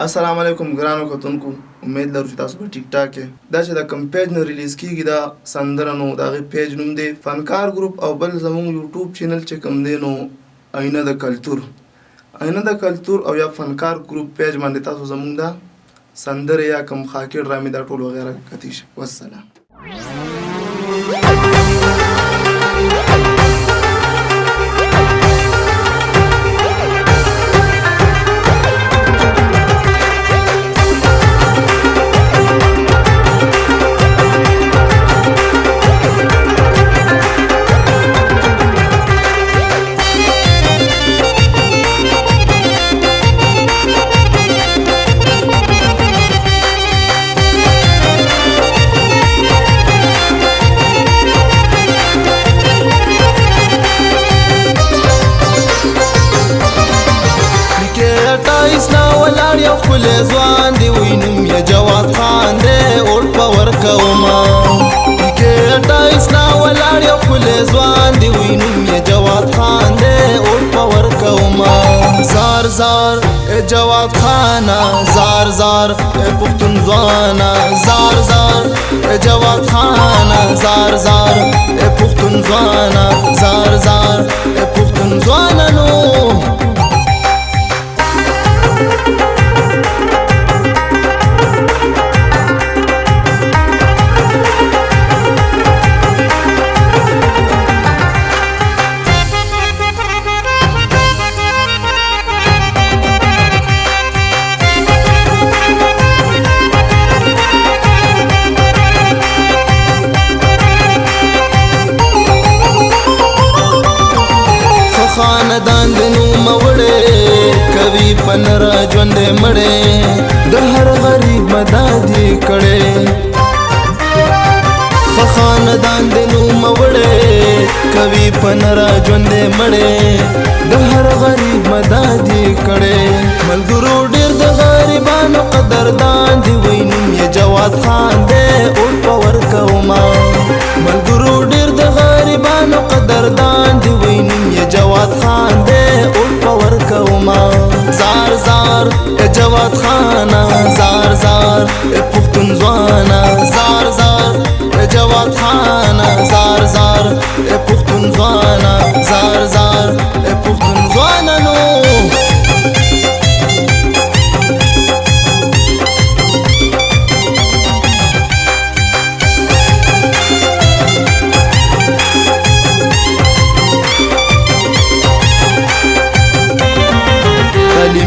السلام علیکم ګرانو کتونکو، امید لرو چې تاسو به ټیک ټاک یې. دا چې د کوم پیج نه ریلیز کیږي دا سندره نو د هغې پیج نوم دی فنکار ګروپ، او بل زموږ یوټیوب چینل چې کوم دی نو آینه د کلتور او یا فنکار ګروپ پیج باندې تاسو زموږ دا سندرې یا کوم خاکې ډرامې دا ټول وغیره کتی شي. والسلام. خپل ځوان دی وینم یا جواد خان دی اور پاور کوما کې ټایس نا ولاړ یو خپل ځوان دی وینم یا جواد خان دی اور پاور کوما زار زار جواد خان زار زار پختون ځوانا زار زار جواد خان زار زار پختون ځوانا زار زار پختون ځوانا نو خاندان دنو موڑے کبھی پنرا جوندے مڑے دہر غریب مدادی کڑے خاندان دنو موڑے کبھی پنرا جوندے مڑے دہر غریب مدادی کڑے ملګرو ډیر د غریبانو قدردان دی وینم یا جواد خان دے او پاور کوما ملګرو ډیر د غریبانو قدردان دی وینم یا جواد خان دے او پاور کوما زار زار جواد خان زار زار پختون ځوانا زار زار جواد خان زار زار پختون ځوانا زار زار پختون ځوانا نو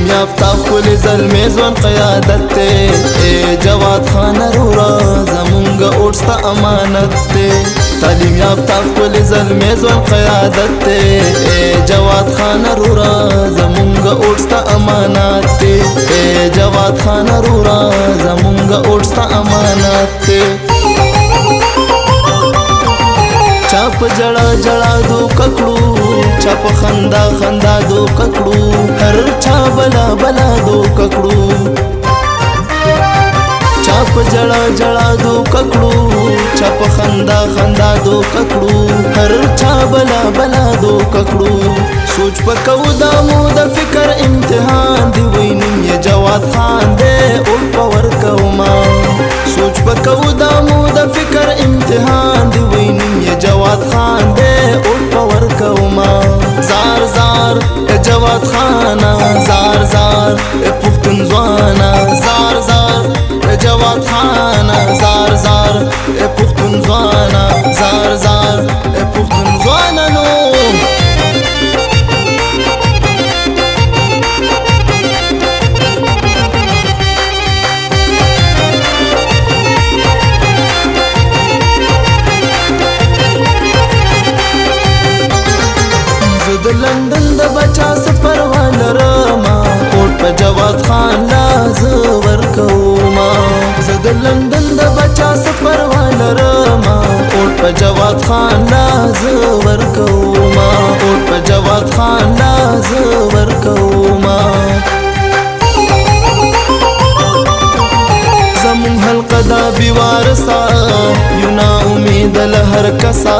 یافتہ خپل زلمی ځوان قیادت ته جواد خان رورا زمونږ اوټستا امانت ته تعلیم یافتہ خپل زلمی ځوان قیادت ته جواد خان رورا زمونږ اوټستا امانت ته جواد خان رورا زمونږ اوټستا امانت ته چاپ جڑا جڑا دو ککڑو چاپ خندا خندا دو ککڑو ہر چا بلا بلا دو ککڑو چاپ جڑا جڑا دو ککڑو چاپ خندا خندا دو ککڑو ہر چا بلا بلا دو ککڑو سوچ پکو دامو د فکر امتحان دی وینم یا جواد خان دے اور پاور کوما سوچ پکو دامو د فکر امتحان دی وینم یا جواد خان دے اور پاور کوما زار زار جواد خان زار زار پختون ځوانا زار زار جواد خان زار زار پختون ځوانا زار زار پختون ځوانا نو لندن د بچا سفر والرما کوټ په جواد خان لاز ورکوما زد لندن د بچا سفر والرما کوټ په جواد خان لاز ورکوما کوټ په جواد خان لاز ورکوما زمون حلقه دا بیوارسا یونا امید لهر کسا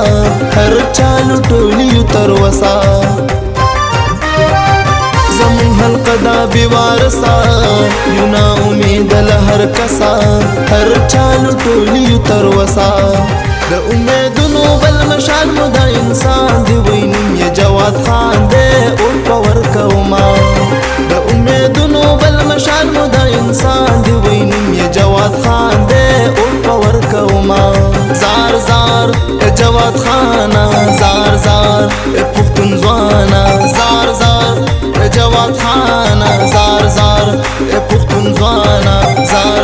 هر چالو ټولیو تر وسا زمون حلقه دا بیوارسا یونا هر کسا هر چالو ټولیو تر وسا د امیدونو بل مشال مو د انسان دی وینم یا جواد خان دی او پاور کوما د امیدونو بل مشال مو د انسان دی وینم یا جواد خان دی او پاور کوما زار زار جواد خانا زار زار پختون ځوانا زار زار جواد خانا زار زار پختون ځوانا زار